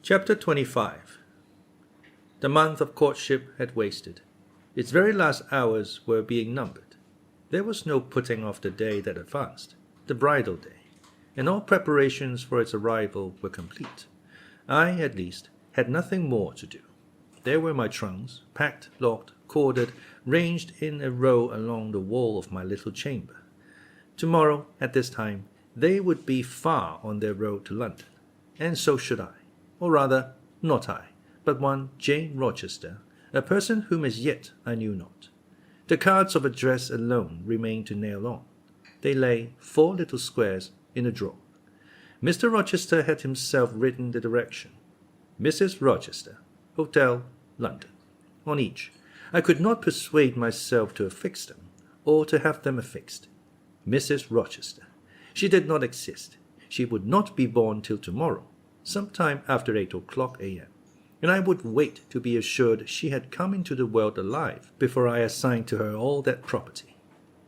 Chapter 25. The month of courtship had wasted. Its very last hours were being numbered. There was no putting off the day that advanced, the bridal day, and all preparations for its arrival were complete. I, at least, had nothing more to do. There were my trunks, packed, locked, corded, ranged in a row along the wall of my little chamber. Tomorrow, at this time, they would be far on their road to London, and so should I. Or rather, not I, but one Jane Rochester, a person whom as yet I knew not. The cards of address alone remained to nail on. They lay, 4 little squares, in a drawer. Mr. Rochester had himself written the direction. Mrs. Rochester, Hotel, London, on each. I could not persuade myself to affix them, or to have them affixed. Mrs. Rochester. She did not exist. She would not be born till tomorrow, sometime after 8 o'clock a.m., and I would wait to be assured she had come into the world alive before I assigned to her all that property.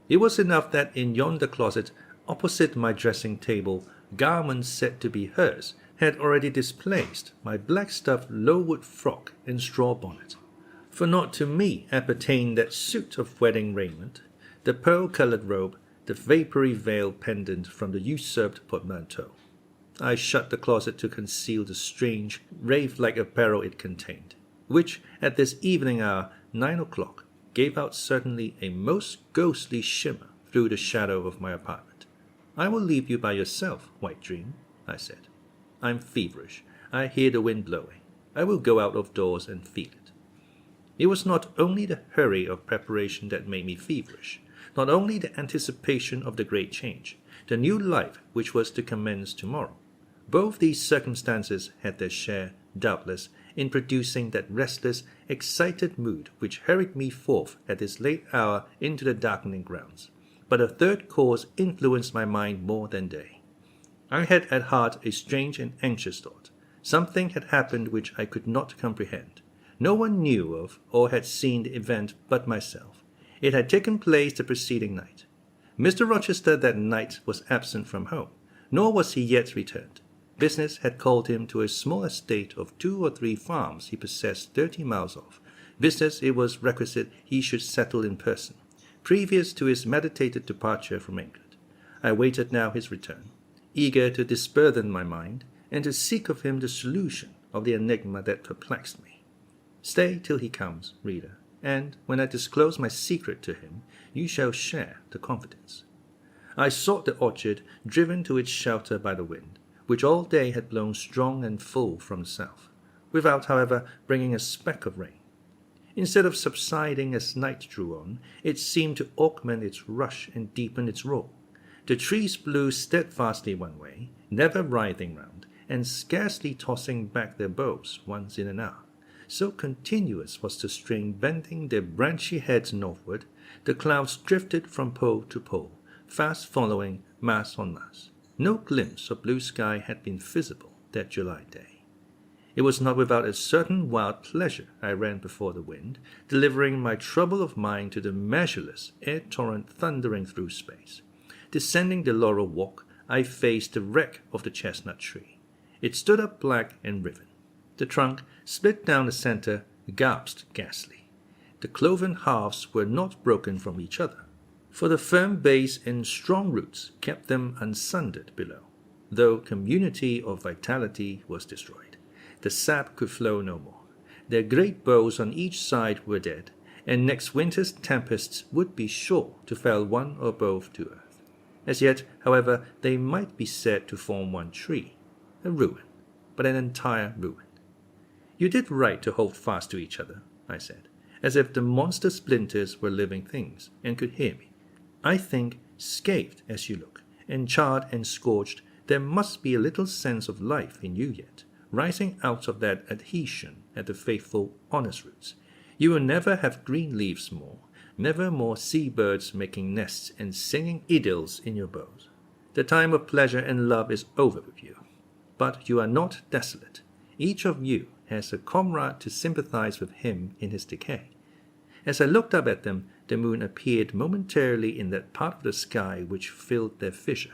It was enough that in yonder closet, opposite my dressing-table, garments said to be hers had already displaced my black-stuffed low-wood frock and straw bonnet. For not to me appertained that suit of wedding raiment, the pearl-coloured robe, the vapory veil pendant from the usurped portmanteau. I shut the closet to conceal the strange, wraith-like apparel it contained, which, at this evening hour, 9 o'clock, gave out certainly a most ghostly shimmer through the shadow of my apartment. "I will leave you by yourself, White Dream," I said. "I'm feverish. I hear the wind blowing. I will go out of doors and feel it." It was not only the hurry of preparation that made me feverish, not only the anticipation of the great change, the new life which was to commence tomorrow. Both these circumstances had their share, doubtless, in producing that restless, excited mood which hurried me forth at this late hour into the darkening grounds. But a third cause influenced my mind more than they. I had at heart a strange and anxious thought. Something had happened which I could not comprehend. No one knew of or had seen the event but myself. It had taken place the preceding night. Mr. Rochester that night was absent from home, nor was he yet returned. Business had called him to a small estate of 2 or 3 farms he possessed 30 miles off. Business it was requisite he should settle in person, previous to his meditated departure from England. I waited now his return, eager to disburthen my mind, and to seek of him the solution of the enigma that perplexed me. Stay till he comes, reader, and, when I disclose my secret to him, you shall share the confidence. I sought the orchard, driven to its shelter by the wind, which all day had blown strong and full from the south, without, however, bringing a speck of rain. Instead of subsiding as night drew on, it seemed to augment its rush and deepen its roar. The trees blew steadfastly one way, never writhing round, and scarcely tossing back their boughs once in an hour. So continuous was the strain bending their branchy heads northward, the clouds drifted from pole to pole, fast following, mass on mass. No glimpse of blue sky had been visible that July day. It was not without a certain wild pleasure I ran before the wind, delivering my trouble of mind to the measureless air-torrent thundering through space. Descending the laurel walk, I faced the wreck of the chestnut tree. It stood up black and riven. The trunk, split down the center, gasped ghastly. The cloven halves were not broken from each other, for the firm base and strong roots kept them unsundered below, though community of vitality was destroyed. The sap could flow no more. Their great boughs on each side were dead, and next winter's tempests would be sure to fell one or both to earth. As yet, however, they might be said to form one tree, a ruin, but an entire ruin. "You did right to hold fast to each other," I said, as if the monster splinters were living things, and could hear me. "I think, scathed as you look, and charred and scorched, there must be a little sense of life in you yet, rising out of that adhesion at the faithful, honest roots. You will never have green leaves more, never more sea-birds making nests and singing idylls in your boughs. The time of pleasure and love is over with you. But you are not desolate. Each of you has a comrade to sympathize with him in his decay." As I looked up at them, the moon appeared momentarily in that part of the sky which filled their fissure.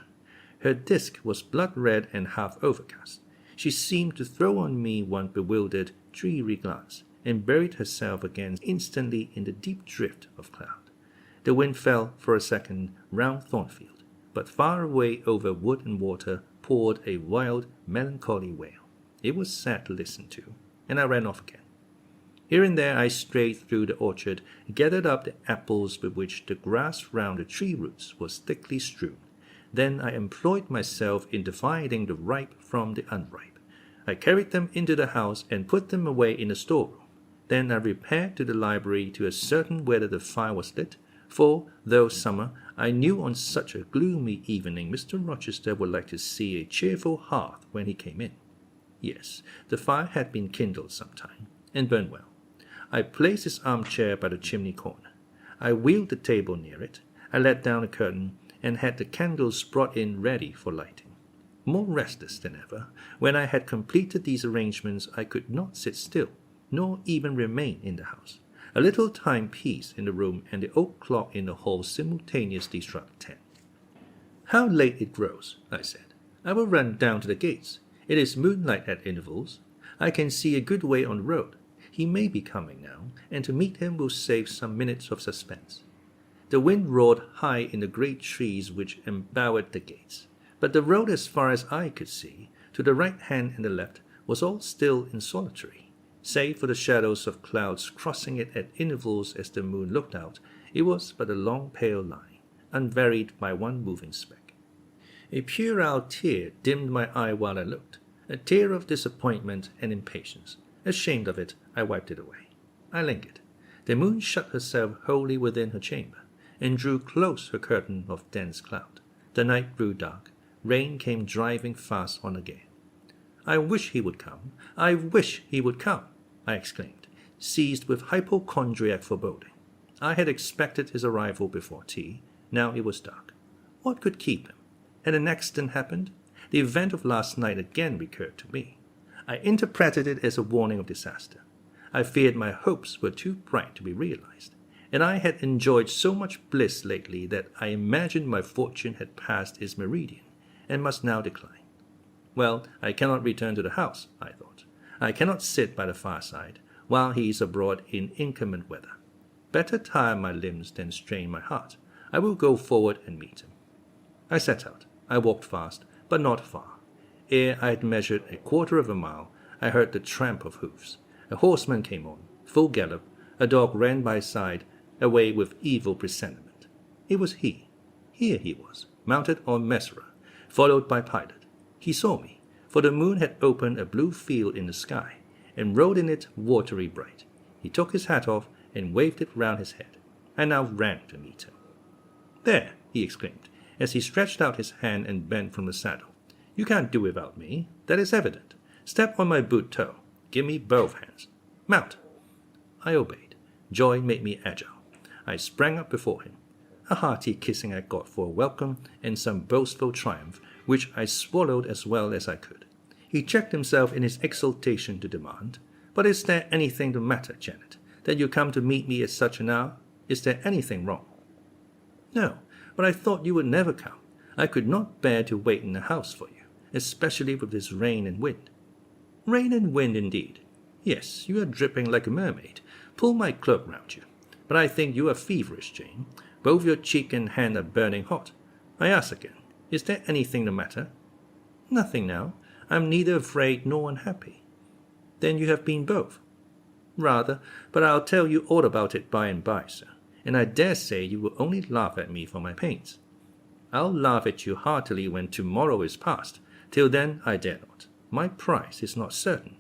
Her disk was blood-red and half overcast. She seemed to throw on me one bewildered, dreary glance, and buried herself again instantly in the deep drift of cloud. The wind fell for a second round Thornfield, but far away over wood and water poured a wild, melancholy wail. It was sad to listen to, and I ran off again. Here and there I strayed through the orchard, gathered up the apples with which the grass round the tree roots was thickly strewn. Then I employed myself in dividing the ripe from the unripe. I carried them into the house and put them away in the storeroom. Then I repaired to the library to ascertain whether the fire was lit, for, though summer, I knew on such a gloomy evening Mr. Rochester would like to see a cheerful hearth when he came in. Yes, the fire had been kindled some time, and burned well. I placed his armchair by the chimney corner. I wheeled the table near it. I let down a curtain, and had the candles brought in ready for lighting. More restless than ever, when I had completed these arrangements, I could not sit still, nor even remain in the house. A little timepiece in the room and the oak clock in the hall simultaneously struck 10. "How late it grows," I said. "I will run down to the gates. It is moonlight at intervals. I can see a good way on the road. He may be coming now, and to meet him will save some minutes of suspense." The wind roared high in the great trees which embowered the gates, but the road, as far as I could see, to the right hand and the left, was all still and solitary. Save for the shadows of clouds crossing it at intervals as the moon looked out, it was but a long pale line, unvaried by one moving speck. A puerile tear dimmed my eye while I looked, a tear of disappointment and impatience. Ashamed of it, I wiped it away. I lingered. The moon shut herself wholly within her chamber, and drew close her curtain of dense cloud. The night grew dark. Rain came driving fast on again. "I wish he would come. I wish he would come," I exclaimed, seized with hypochondriac foreboding. I had expected his arrival before tea. Now it was dark. What could keep him? Had an accident happened? The event of last night again recurred to me. I interpreted it as a warning of disaster. I feared my hopes were too bright to be realized, and I had enjoyed so much bliss lately that I imagined my fortune had passed its meridian, and must now decline. Well, I cannot return to the house, I thought. I cannot sit by the fireside, while he is abroad in inclement weather. Better tire my limbs than strain my heart. I will go forward and meet him. I set out. I walked fast, but not far. Ere I had measured a quarter of a mile, I heard the tramp of hoofs. A horseman came on, full gallop. A dog ran by his side, away with evil presentiment. It was he. Here he was, mounted on Mesra, followed by Pilot. He saw me, for the moon had opened a blue field in the sky, and rode in it watery bright. He took his hat off and waved it round his head. I now ran to meet him. "There," he exclaimed, as he stretched out his hand and bent from the saddle. "You can't do without me. That is evident. Step on my boot toe. Give me both hands. Mount." I obeyed. Joy made me agile. I sprang up before him. A hearty kissing I got for a welcome, and some boastful triumph, which I swallowed as well as I could. He checked himself in his exultation to demand, "But is there anything the matter, Janet, that you come to meet me at such an hour? Is there anything wrong?" "No, but I thought you would never come. I could not bear to wait in the house for you, especially with this rain and wind." "Rain and wind, indeed. Yes, you are dripping like a mermaid. Pull my cloak round you. But I think you are feverish, Jane. Both your cheek and hand are burning hot. I ask again, is there anything the matter?" "Nothing now. I am neither afraid nor unhappy." "Then you have been both?" "Rather, but I'll tell you all about it by and by, sir, and I dare say you will only laugh at me for my pains." "I'll laugh at you heartily when tomorrow is past. Till then I dare not. My prize is not certain.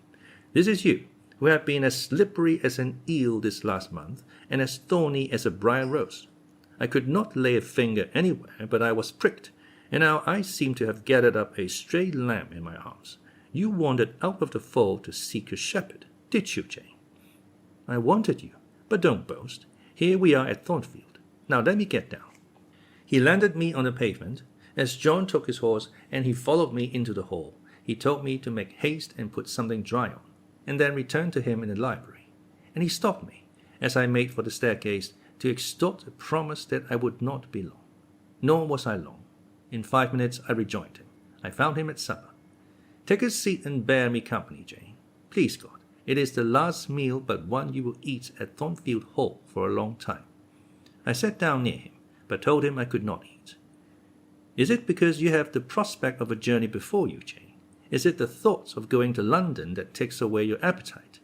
This is you, who have been as slippery as an eel this last month, and as thorny as a briar rose. I could not lay a finger anywhere but I was pricked, and now I seem to have gathered up a stray lamb in my arms. You wandered out of the fold to seek your shepherd, did you, Jane?" "I wanted you, but don't boast. Here we are at Thornfield. Now let me get down." He landed me on the pavement, as John took his horse, and he followed me into the hall. He told me to make haste and put something dry on, and then returned to him in the library. And he stopped me, as I made for the staircase, to extort a promise that I would not be long. Nor was I long. In 5 minutes I rejoined him. I found him at supper. Take a seat and bear me company, Jane. Please God, it is the last meal but one you will eat at Thornfield Hall for a long time. I sat down near him, but told him I could not eat. Is it because you have the prospect of a journey before you, Jane? Is it the thought of going to London that takes away your appetite?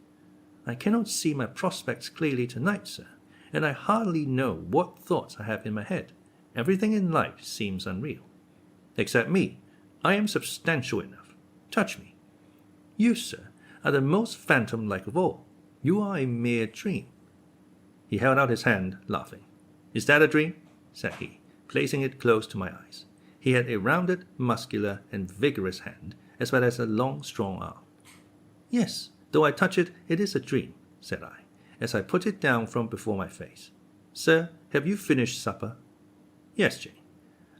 I cannot see my prospects clearly tonight, sir, and I hardly know what thoughts I have in my head. Everything in life seems unreal. Except me. I am substantial enough. Touch me. You, sir, are the most phantom-like of all. You are a mere dream. He held out his hand, laughing. Is that a dream? Said he, placing it close to my eyes. He had a rounded, muscular, and vigorous hand, as well as a long, strong arm. Yes, though I touch it, it is a dream, said I, as I put it down from before my face. Sir, have you finished supper? Yes, Jane.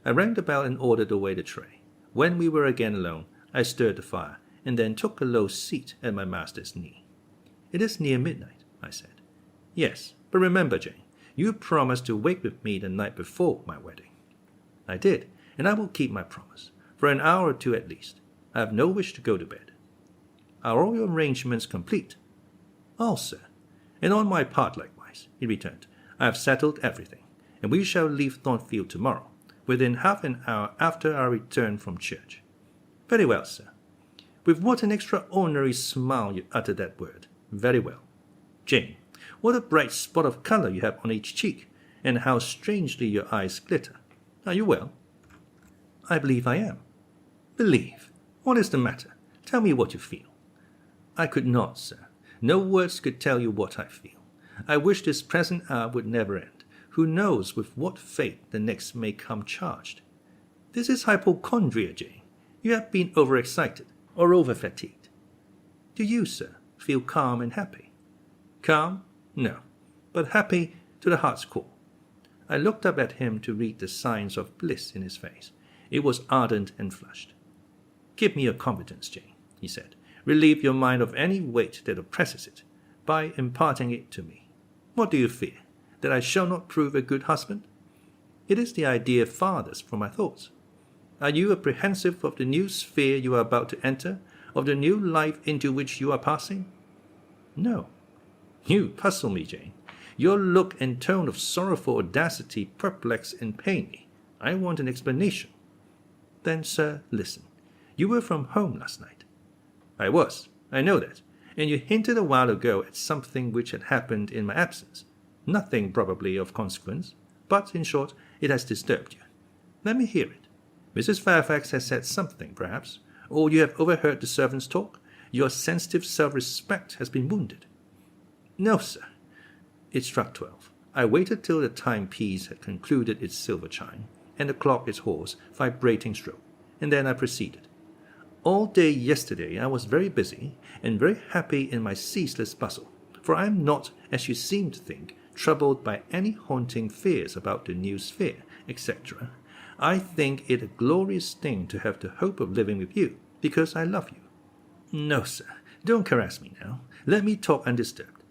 I rang the bell and ordered away the tray. When we were again alone, I stirred the fire, and then took a low seat at my master's knee. It is near midnight, I said. Yes, but remember, Jane, you promised to wait with me the night before my wedding. I did, and I will keep my promise, for an hour or two at least. I have no wish to go to bed. Are all your arrangements complete? All, sir, and on my part likewise, he returned. I have settled everything, and we shall leave Thornfield tomorrow, within half an hour after our return from church. Very well, sir. With what an extraordinary smile you uttered that word. Very well. Jane, what a bright spot of colour you have on each cheek, and how strangely your eyes glitter. Are you well? I believe I am. Believe? What is the matter? Tell me what you feel. I could not, sir. No words could tell you what I feel. I wish this present hour would never end. Who knows with what fate the next may come charged? This is hypochondria, Jane. You have been overexcited or overfatigued. Do you, sir, feel calm and happy? Calm? No, but happy to the heart's core. I looked up at him to read the signs of bliss in his face. It was ardent and flushed. Give me your confidence, Jane, he said. Relieve your mind of any weight that oppresses it, by imparting it to me. What do you fear? That I shall not prove a good husband? It is the idea farthest from my thoughts. Are you apprehensive of the new sphere you are about to enter, of the new life into which you are passing? No. You puzzle me, Jane. Your look and tone of sorrowful audacity perplex and pain me. I want an explanation. Then, sir, listen. You were from home last night. I was. I know that. And you hinted a while ago at something which had happened in my absence. Nothing probably of consequence, but, in short, it has disturbed you. Let me hear it. Mrs. Fairfax has said something, perhaps, or you have overheard the servants' talk. Your sensitive self-respect has been wounded. No, sir. It struck 12. I waited till the timepiece had concluded its silver chime, and the clock its hoarse, vibrating stroke, and then I proceeded. All day yesterday I was very busy, and very happy in my ceaseless bustle, for I am not, as you seem to think, troubled by any haunting fears about the new sphere, etc. I think it a glorious thing to have the hope of living with you, because I love you. No, sir, don't caress me now. Let me talk undisturbed.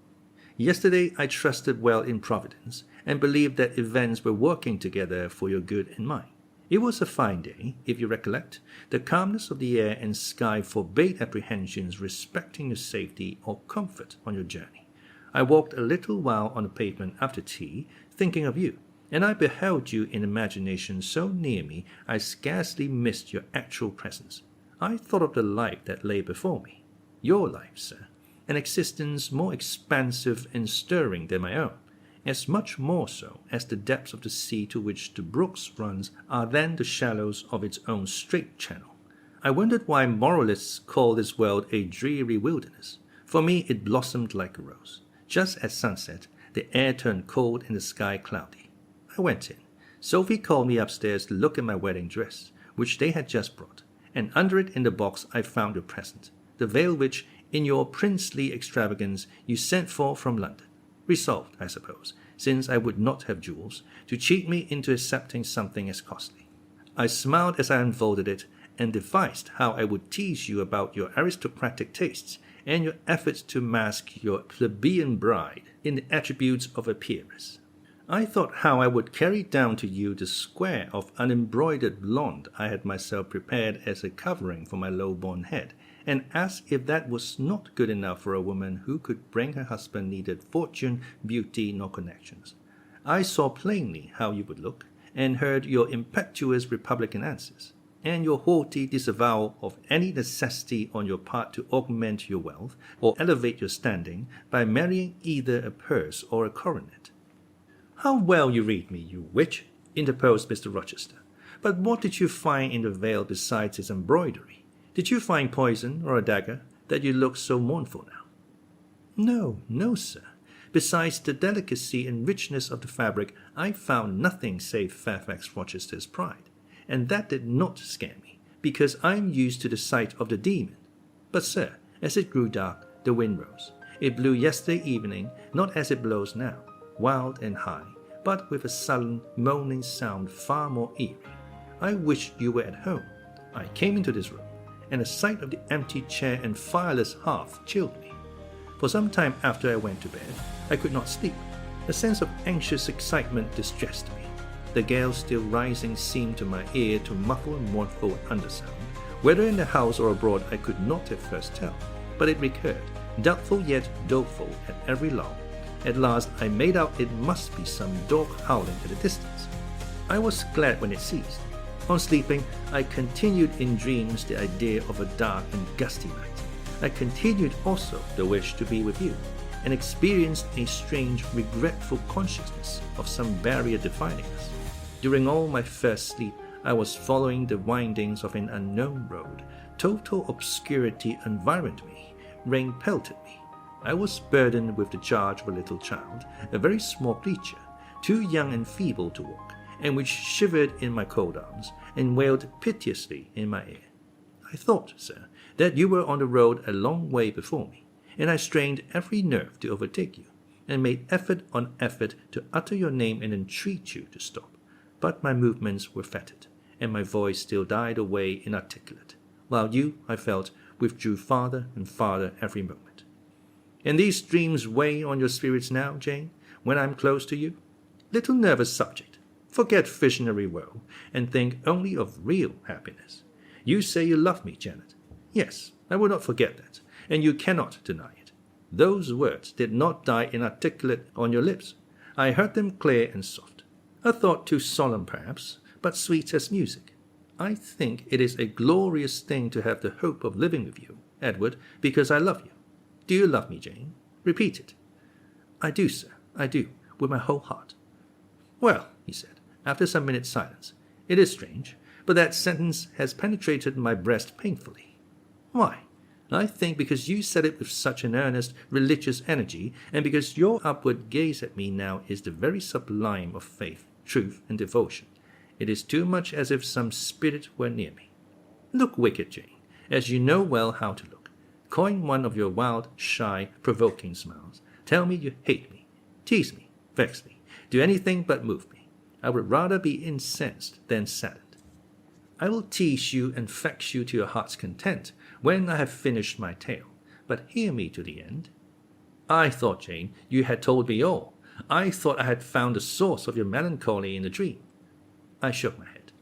Yesterday I trusted well in Providence, and believed that events were working together for your good and mine. It was a fine day, if you recollect. The calmness of the air and sky forbade apprehensions respecting your safety or comfort on your journey. I walked a little while on the pavement after tea, thinking of you, and I beheld you in imagination so near me I scarcely missed your actual presence. I thought of the life that lay before me. Your life, sir, an existence more expansive and stirring than my own, as much more so as the depths of the sea to which the brooks runs are than the shallows of its own straight channel. I wondered why moralists call this world a dreary wilderness. For me it blossomed like a rose. Just at sunset, the air turned cold and the sky cloudy. I went in. Sophie called me upstairs to look at my wedding dress, which they had just brought, and under it in the box I found your present, the veil which, in your princely extravagance, you sent for from London, resolved, I suppose, since I would not have jewels, to cheat me into accepting something as costly. I smiled as I unfolded it, and devised how I would tease you about your aristocratic tastes, and your efforts to mask your plebeian bride in the attributes of a peeress. I thought how I would carry down to you the square of unembroidered blonde I had myself prepared as a covering for my low-born head, and asked if that was not good enough for a woman who could bring her husband neither fortune, beauty, nor connections. I saw plainly how you would look, and heard your impetuous Republican answers, and your haughty disavowal of any necessity on your part to augment your wealth or elevate your standing by marrying either a purse or a coronet. "How well you read me, you witch," interposed Mr. Rochester. "But what did you find in the veil besides its embroidery? Did you find poison or a dagger, that you look so mournful now?" "No, no, sir. Besides the delicacy and richness of the fabric, I found nothing save Fairfax Rochester's pride, and that did not scare me, because I am used to the sight of the demon. But, sir, as it grew dark, the wind rose. It blew yesterday evening, not as it blows now, wild and high, but with a sullen, moaning sound far more eerie. I wished you were at home. I came into this room, and the sight of the empty chair and fireless hearth chilled me. For some time after I went to bed, I could not sleep. A sense of anxious excitement distressed me. The gale still rising seemed to my ear to muffle a mournful undersound. Whether in the house or abroad I could not at first tell, but it recurred, doubtful yet doleful at every lull. At last I made out it must be some dog howling at a distance. I was glad when it ceased. On sleeping, I continued in dreams the idea of a dark and gusty night. I continued also the wish to be with you, and experienced a strange, regretful consciousness of some barrier dividing us. During all my first sleep, I was following the windings of an unknown road. Total obscurity environed me. Rain pelted me. I was burdened with the charge of a little child, a very small creature, too young and feeble to walk, and which shivered in my cold arms, and wailed piteously in my ear. I thought, sir, that you were on the road a long way before me, and I strained every nerve to overtake you, and made effort on effort to utter your name and entreat you to stop. But my movements were fettered, and my voice still died away inarticulate, while you, I felt, withdrew farther and farther every moment. And these dreams weigh on your spirits now, Jane, when I am close to you? Little nervous subject, forget visionary woe, and think only of real happiness. You say you love me, Janet. Yes, I will not forget that, and you cannot deny it. Those words did not die inarticulate on your lips. I heard them clear and soft. A thought too solemn, perhaps, but sweet as music. I think it is a glorious thing to have the hope of living with you, Edward, because I love you. Do you love me, Jane? Repeat it. I do, sir, I do, with my whole heart. Well, he said, after some minutes' silence, it is strange, but that sentence has penetrated my breast painfully. Why? I think because you said it with such an earnest, religious energy, and because your upward gaze at me now is the very sublime of faith, truth, and devotion. It is too much as if some spirit were near me. Look wicked, Jane, as you know well how to look. Coin one of your wild, shy, provoking smiles. Tell me you hate me. Tease me. Vex me. Do anything but move me. I would rather be incensed than saddened. I will tease you and vex you to your heart's content when I have finished my tale, but hear me to the end. I thought, Jane, you had told me all. I thought I had found the source of your melancholy in the dream. I shook my head.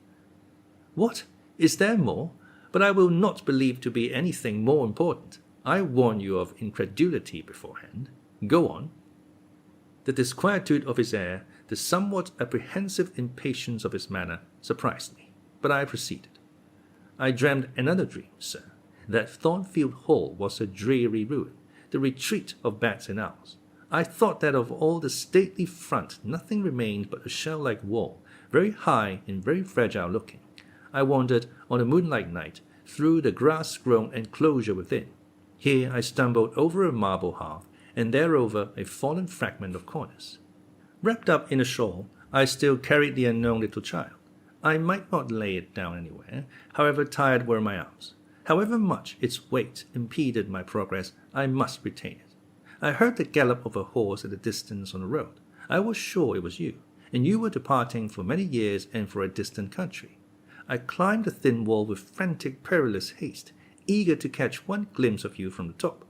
What? Is there more? But I will not believe to be anything more important. I warn you of incredulity beforehand. Go on. The disquietude of his air, the somewhat apprehensive impatience of his manner, surprised me, but I proceeded. I dreamed another dream, sir, that Thornfield Hall was a dreary ruin, the retreat of bats and owls. I thought that of all the stately front nothing remained but a shell-like wall, very high and very fragile-looking. I wandered on a moonlight night through the grass-grown enclosure within. Here I stumbled over a marble hearth, and thereover a fallen fragment of cornice. Wrapped up in a shawl, I still carried the unknown little child. I might not lay it down anywhere, however tired were my arms. However much its weight impeded my progress, I must retain it. I heard the gallop of a horse at a distance on the road. I was sure it was you, and you were departing for many years and for a distant country. I climbed the thin wall with frantic, perilous haste, eager to catch one glimpse of you from the top.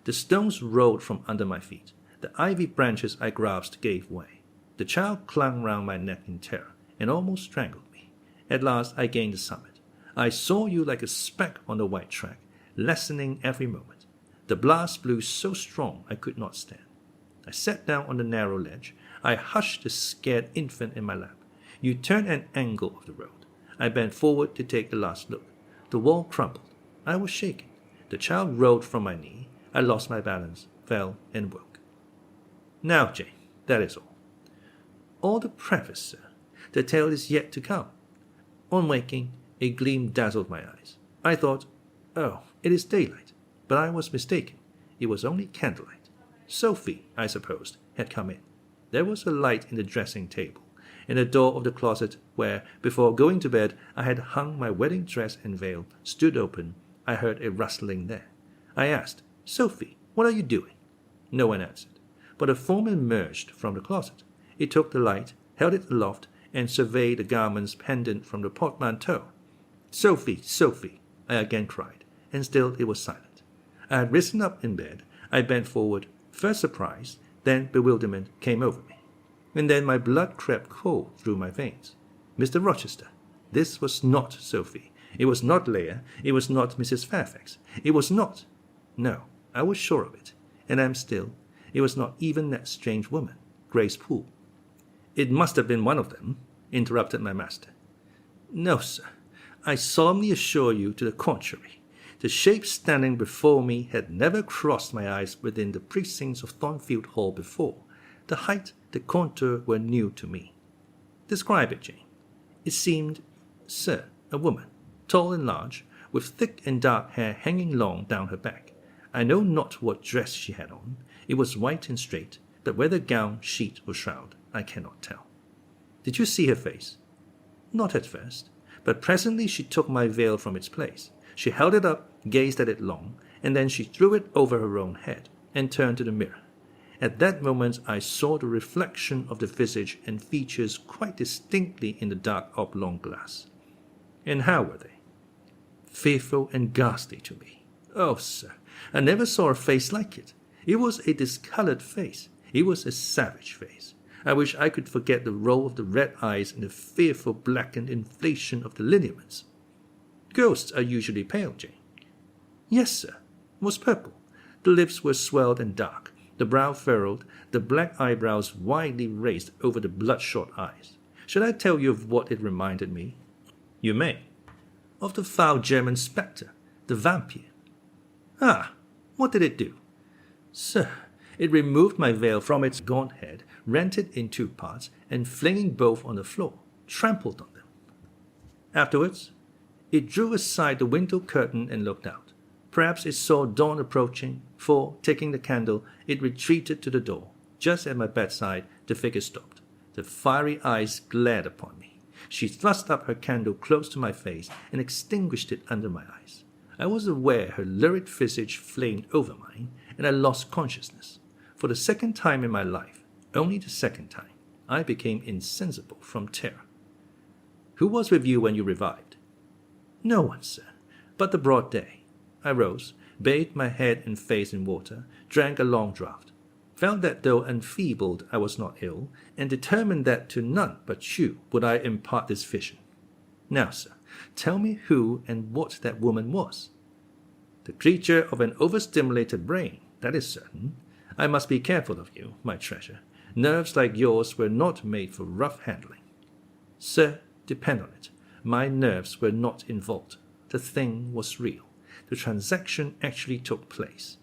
The stones rolled from under my feet. The ivy branches I grasped gave way. The child clung round my neck in terror and almost strangled me. At last I gained the summit. I saw you like a speck on the white track, lessening every moment. The blast blew so strong I could not stand. I sat down on the narrow ledge. I hushed the scared infant in my lap. You turned an angle of the road. I bent forward to take the last look. The wall crumbled. I was shaken. The child rolled from my knee. I lost my balance, fell, and woke. Now, Jane, that is all. All the preface, sir. The tale is yet to come. On waking, a gleam dazzled my eyes. I thought, oh, it is daylight. But I was mistaken. It was only candlelight. Sophie, I supposed, had come in. There was a light in the dressing table, and the door of the closet where, before going to bed, I had hung my wedding dress and veil, stood open. I heard a rustling there. I asked, Sophie, what are you doing? No one answered, but a form emerged from the closet. It took the light, held it aloft, and surveyed the garments pendant from the portmanteau. Sophie, Sophie, I again cried, and still it was silent. I had risen up in bed. I bent forward. First surprise, then bewilderment came over me. And then my blood crept cold through my veins. Mr. Rochester, this was not Sophie. It was not Leah. It was not Mrs. Fairfax. It was not. No, I was sure of it, and I am still. It was not even that strange woman, Grace Poole. It must have been one of them, interrupted my master. No, sir. I solemnly assure you to the contrary. The shape standing before me had never crossed my eyes within the precincts of Thornfield Hall before. The height, the contour were new to me. Describe it, Jane. It seemed, sir, a woman, tall and large, with thick and dark hair hanging long down her back. I know not what dress she had on. It was white and straight, but whether gown, sheet, or shroud, I cannot tell. Did you see her face? Not at first, but presently she took my veil from its place. She held it up, gazed at it long, and then she threw it over her own head, and turned to the mirror. At that moment I saw the reflection of the visage and features quite distinctly in the dark oblong glass. And how were they? Fearful and ghastly to me. Oh, sir, I never saw a face like it. It was a discoloured face. It was a savage face. I wish I could forget the roll of the red eyes and the fearful blackened inflation of the lineaments. Ghosts are usually pale, Jane. Yes, sir. It was purple. The lips were swelled and dark, the brow furrowed, the black eyebrows widely raised over the bloodshot eyes. Shall I tell you of what it reminded me? You may. Of the foul German spectre, the vampire. Ah, what did it do? Sir, it removed my veil from its gaunt head, rent it in two parts, and flinging both on the floor, trampled on them. Afterwards, it drew aside the window curtain and looked out. Perhaps it saw dawn approaching, for, taking the candle, it retreated to the door. Just at my bedside, the figure stopped. The fiery eyes glared upon me. She thrust up her candle close to my face and extinguished it under my eyes. I was aware her lurid visage flamed over mine, and I lost consciousness. For the second time in my life, only the second time, I became insensible from terror. Who was with you when you revived? No one, sir, but the broad day. I rose, bathed my head and face in water, drank a long draught, felt that though enfeebled I was not ill, and determined that to none but you would I impart this vision. Now, sir, tell me who and what that woman was. The creature of an overstimulated brain, that is certain. I must be careful of you, my treasure. Nerves like yours were not made for rough handling. Sir, depend on it, my nerves were not involved. The thing was real. The transaction actually took place.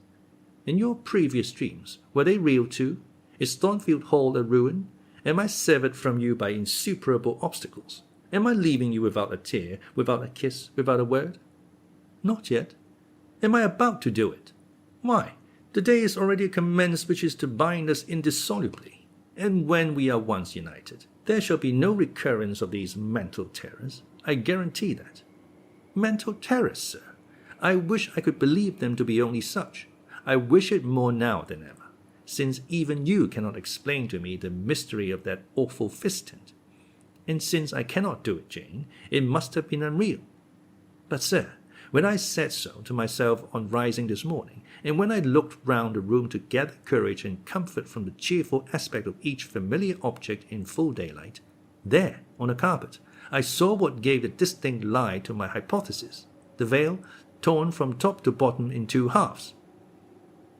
In your previous dreams, were they real too? Is Thornfield Hall a ruin? Am I severed from you by insuperable obstacles? Am I leaving you without a tear, without a kiss, without a word? Not yet. Am I about to do it? Why, the day is already commenced which is to bind us indissolubly, and when we are once united, there shall be no recurrence of these mental terrors. I guarantee that. Mental terrors, sir. I wish I could believe them to be only such. I wish it more now than ever, since even you cannot explain to me the mystery of that awful visitant. And since I cannot do it, Jane, it must have been unreal. But, sir, When I said so to myself on rising this morning, and when I looked round the room to gather courage and comfort from the cheerful aspect of each familiar object in full daylight, there, on the carpet, I saw what gave a distinct lie to my hypothesis, the veil torn from top to bottom in two halves.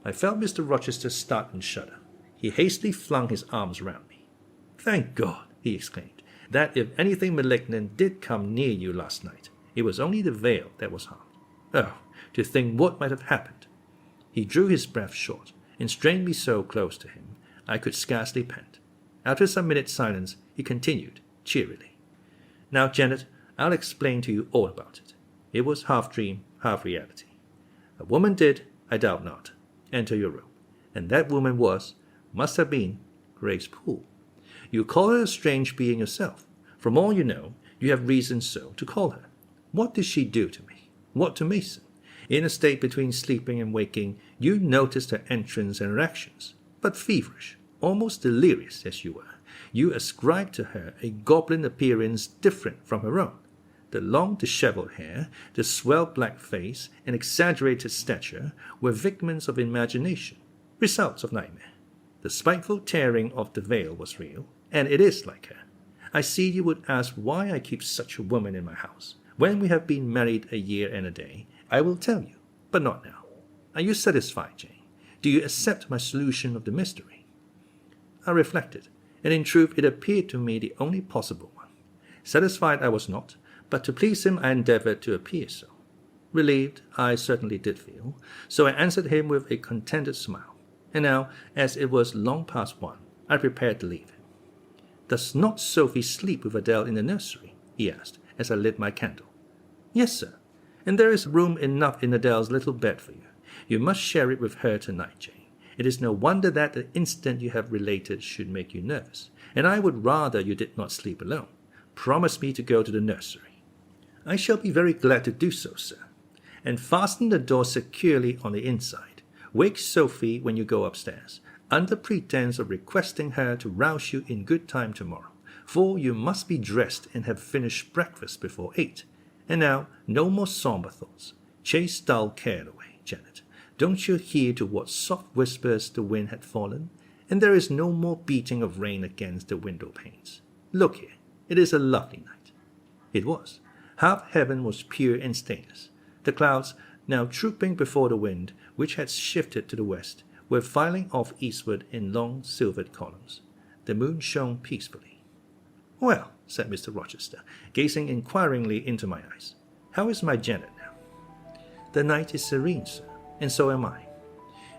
I felt Mr. Rochester start and shudder. He hastily flung his arms round me. "Thank God," he exclaimed, "that if anything malignant did come near you last night, it was only the veil that was harmed. Oh, to think what might have happened!" He drew his breath short, and strained me so close to him I could scarcely pant. After some minutes' silence, he continued, cheerily, "Now, Janet, I'll explain to you all about it. It was half dream, half reality. A woman did, I doubt not, enter your room, and that woman must have been, Grace Poole. You call her a strange being yourself. From all you know, you have reason so to call her. What did she do to me? What to Mason? In a state between sleeping and waking, you noticed her entrance and her actions, but feverish, almost delirious as you were, you ascribed to her a goblin appearance different from her own. The long dishevelled hair, the swelled black face, and exaggerated stature were figments of imagination, results of nightmare. The spiteful tearing of the veil was real, and it is like her. I see you would ask why I keep such a woman in my house. When we have been married a year and a day, I will tell you, but not now. Are you satisfied, Jane? Do you accept my solution of the mystery?" I reflected, and in truth it appeared to me the only possible one. Satisfied I was not, but to please him I endeavored to appear so. Relieved I certainly did feel, so I answered him with a contented smile. And now, as it was long past 1, I prepared to leave him. "Does not Sophie sleep with Adèle in the nursery?" he asked, as I lit my candle. "Yes, sir, and there is room enough in Adèle's little bed for you. You must share it with her tonight, Jane. It is no wonder that the incident you have related should make you nervous, and I would rather you did not sleep alone. Promise me to go to the nursery." "I shall be very glad to do so, sir. And fasten the door securely on the inside. Wake Sophie when you go upstairs, under pretense of requesting her to rouse you in good time tomorrow, for you must be dressed and have finished breakfast before 8. And now, no more sombre thoughts. Chase dull care away, Janet. Don't you hear to what soft whispers the wind had fallen? And there is no more beating of rain against the window panes. Look here, it is a lovely night." It was. Half heaven was pure and stainless. The clouds, now trooping before the wind, which had shifted to the west, were filing off eastward in long silvered columns. The moon shone peacefully. "Well," said Mr. Rochester, gazing inquiringly into my eyes, "how is my Janet now?" "The night is serene, sir, and so am I.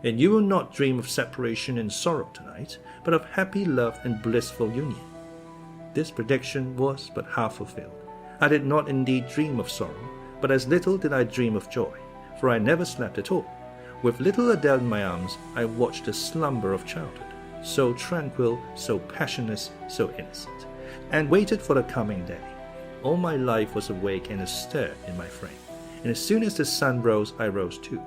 And you will not dream of separation and sorrow tonight, but of happy love and blissful union." This prediction was but half fulfilled. I did not indeed dream of sorrow, but as little did I dream of joy, for I never slept at all. With little Adèle in my arms, I watched the slumber of childhood, so tranquil, so passionless, so innocent, and waited for the coming day. All my life was awake and astir in my frame, and as soon as the sun rose, I rose too.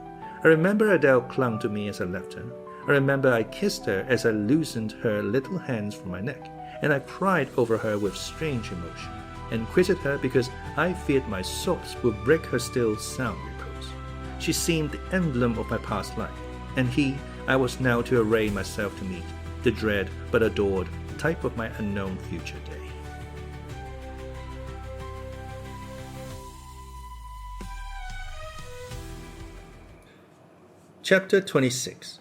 I remember Adèle clung to me as I left her. I remember I kissed her as I loosened her little hands from my neck, and I cried over her with strange emotion, and quitted her because I feared my sobs would break her still sound repose. She seemed the emblem of my past life, and I was now to array myself to meet, the dread but adored type of my unknown future day. Chapter 26.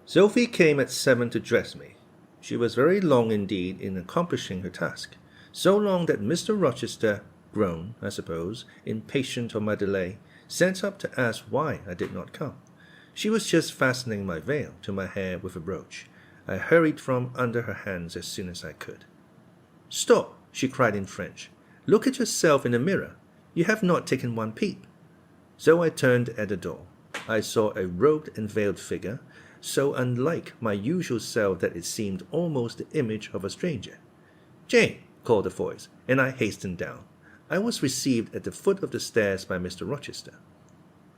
Sophie came at 7 to dress me. She was very long indeed in accomplishing her task, so long that Mr. Rochester, grown, I suppose, impatient of my delay, sent up to ask why I did not come. She was just fastening my veil to my hair with a brooch. I hurried from under her hands as soon as I could. "Stop!" she cried in French. "Look at yourself in the mirror. You have not taken one peep." So I turned at the door. I saw a robed and veiled figure, so unlike my usual self that it seemed almost the image of a stranger. "Jane!" called the voice, and I hastened down. I was received at the foot of the stairs by Mr. Rochester.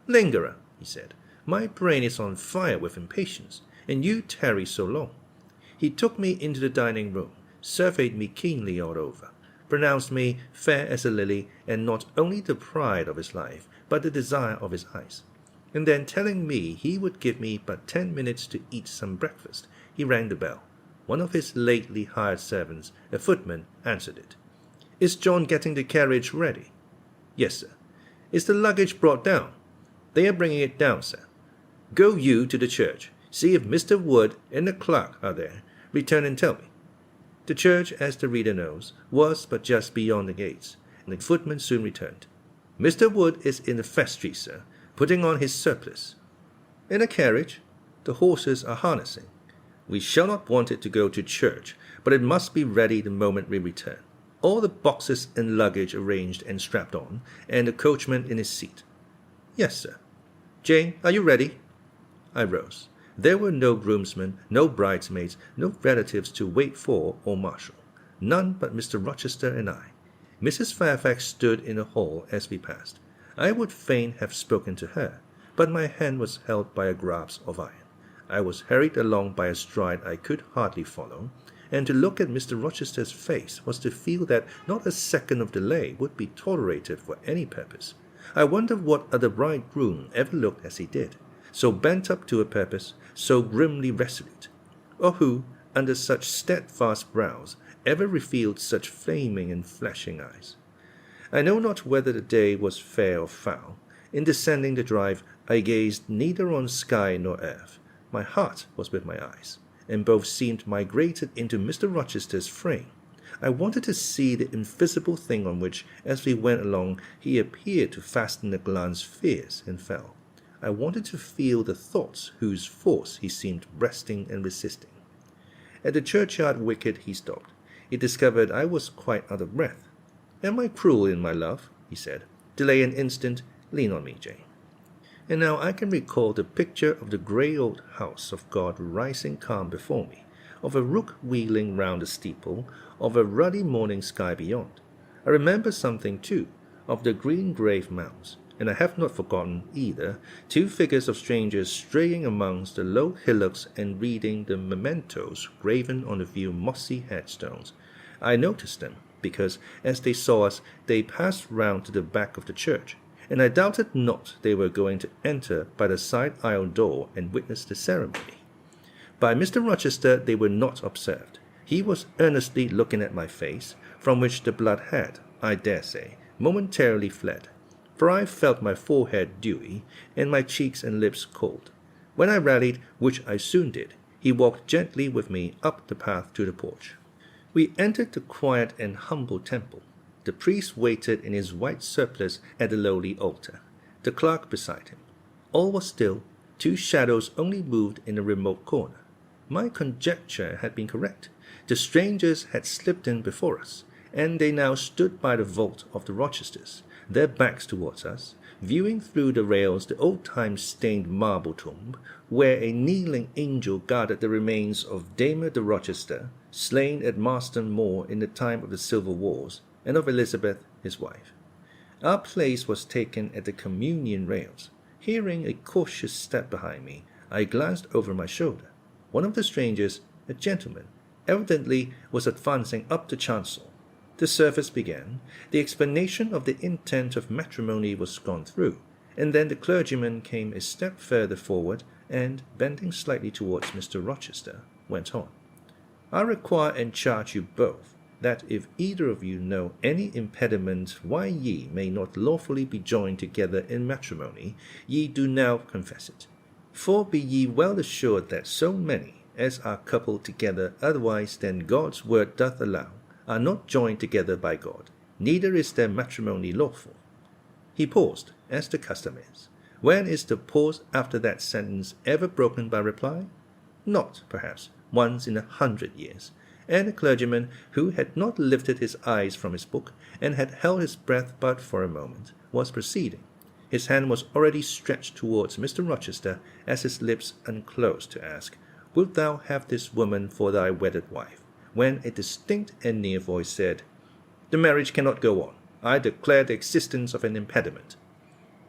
"Lingerer," he said, "my brain is on fire with impatience, and you tarry so long." He took me into the dining room, surveyed me keenly all over, pronounced me fair as a lily, and not only the pride of his life, but the desire of his eyes. And then, telling me he would give me but 10 minutes to eat some breakfast, he rang the bell. One of his lately hired servants, a footman, answered it. "Is John getting the carriage ready?" "Yes, sir." "Is the luggage brought down?" "They are bringing it down, sir." "Go you to the church. See if Mr. Wood and the clerk are there. Return and tell me." The church, as the reader knows, was but just beyond the gates, and the footman soon returned. "Mr. Wood is in the vestry, sir, putting on his surplice." "In a carriage?" "The horses are harnessing." "We shall not want it to go to church, but it must be ready the moment we return. All the boxes and luggage arranged and strapped on, and the coachman in his seat." "Yes, sir." "Jane, are you ready?" I rose. There were no groomsmen, no bridesmaids, no relatives to wait for or marshal. None but Mr. Rochester and I. Mrs. Fairfax stood in the hall as we passed. I would fain have spoken to her, but my hand was held by a grasp of iron. I was hurried along by a stride I could hardly follow, and to look at Mr. Rochester's face was to feel that not a second of delay would be tolerated for any purpose. I wonder what other bridegroom ever looked as he did, so bent up to a purpose, so grimly resolute, or who, under such steadfast brows, ever revealed such flaming and flashing eyes. I know not whether the day was fair or foul. In descending the drive, I gazed neither on sky nor earth. My heart was with my eyes, and both seemed migrated into Mr. Rochester's frame. I wanted to see the invisible thing on which, as we went along, he appeared to fasten a glance fierce and fell. I wanted to feel the thoughts whose force he seemed breasting and resisting. At the churchyard wicket he stopped. He discovered I was quite out of breath. "Am I cruel in my love?" he said. "Delay an instant. Lean on me, Jane." And now I can recall the picture of the grey old house of God rising calm before me, of a rook wheeling round the steeple, of a ruddy morning sky beyond. I remember something, too, of the green grave mounds, and I have not forgotten, either, 2 figures of strangers straying amongst the low hillocks and reading the mementos graven on a few mossy headstones. I noticed them, because, as they saw us, they passed round to the back of the church, and I doubted not they were going to enter by the side aisle door and witness the ceremony. By Mr. Rochester they were not observed. He was earnestly looking at my face, from which the blood had, I dare say, momentarily fled, for I felt my forehead dewy, and my cheeks and lips cold. When I rallied, which I soon did, he walked gently with me up the path to the porch. We entered the quiet and humble temple. The priest waited in his white surplice at the lowly altar, the clerk beside him. All was still. 2 shadows only moved in a remote corner. My conjecture had been correct. The strangers had slipped in before us, and they now stood by the vault of the Rochesters, their backs towards us, viewing through the rails the old-time stained marble tomb, where a kneeling angel guarded the remains of Damer de Rochester, slain at Marston Moor in the time of the Civil Wars, and of Elizabeth, his wife. Our place was taken at the communion rails. Hearing a cautious step behind me, I glanced over my shoulder. One of the strangers, a gentleman, evidently was advancing up the chancel. The service began. The explanation of the intent of matrimony was gone through, and then the clergyman came a step further forward and, bending slightly towards Mr. Rochester, went on. "I require and charge you both, that if either of you know any impediment why ye may not lawfully be joined together in matrimony, ye do now confess it. For be ye well assured that so many as are coupled together otherwise than God's word doth allow, are not joined together by God, neither is their matrimony lawful." He paused, as the custom is. When is the pause after that sentence ever broken by reply? Not, perhaps, once in 100 years. And the clergyman, who had not lifted his eyes from his book, and had held his breath but for a moment, was proceeding. His hand was already stretched towards Mr. Rochester, as his lips unclosed to ask, "Wilt thou have this woman for thy wedded wife?" when a distinct and near voice said, "The marriage cannot go on. I declare the existence of an impediment."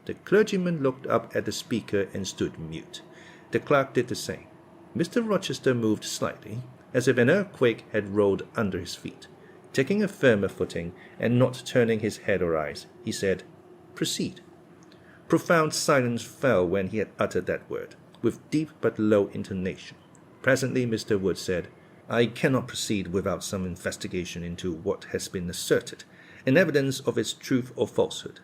The clergyman looked up at the speaker and stood mute. The clerk did the same. Mr. Rochester moved slightly, as if an earthquake had rolled under his feet. Taking a firmer footing and not turning his head or eyes, he said, "Proceed." Profound silence fell when he had uttered that word, with deep but low intonation. Presently Mr. Wood said, "I cannot proceed without some investigation into what has been asserted, and evidence of its truth or falsehood."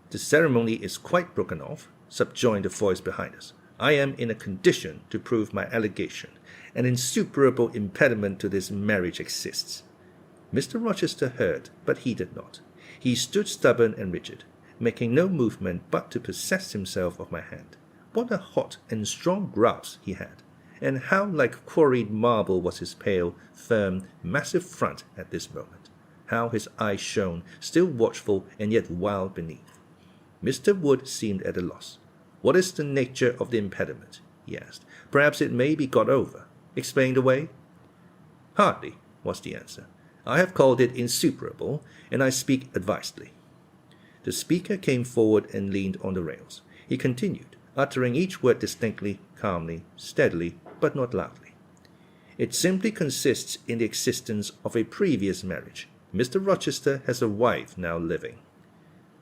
"The ceremony is quite broken off," subjoined a voice behind us. "I am in a condition to prove my allegation. An insuperable impediment to this marriage exists." Mr. Rochester heard, but heeded not. He stood stubborn and rigid, making no movement but to possess himself of my hand. What a hot and strong grasp he had, and how like quarried marble was his pale, firm, massive front at this moment. How his eyes shone, still watchful and yet wild beneath. Mr. Wood seemed at a loss. "What is the nature of the impediment?" he asked. "Perhaps it may be got over, explained away?" "Hardly," was the answer. "I have called it insuperable, and I speak advisedly." The speaker came forward and leaned on the rails. He continued, uttering each word distinctly, calmly, steadily, but not loudly. "It simply consists in the existence of a previous marriage. Mr. Rochester has a wife now living."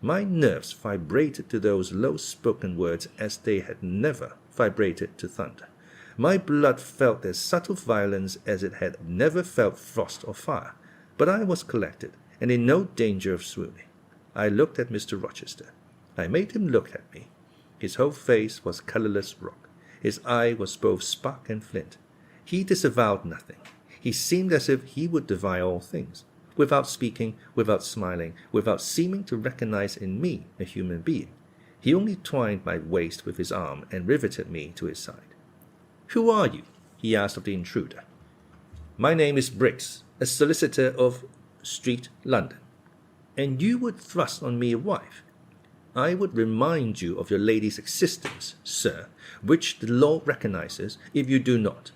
My nerves vibrated to those low-spoken words as they had never vibrated to thunder. My blood felt their subtle violence as it had never felt frost or fire. But I was collected, and in no danger of swooning. I looked at Mr. Rochester. I made him look at me. His whole face was colourless rock. His eye was both spark and flint. He disavowed nothing. He seemed as if he would defy all things, without speaking, without smiling, without seeming to recognize in me a human being. He only twined my waist with his arm and riveted me to his side. "Who are you?" he asked of the intruder. "My name is Briggs, a solicitor of Street, London." "And you would thrust on me a wife?" "I would remind you of your lady's existence, sir, which the law recognizes, if you do not."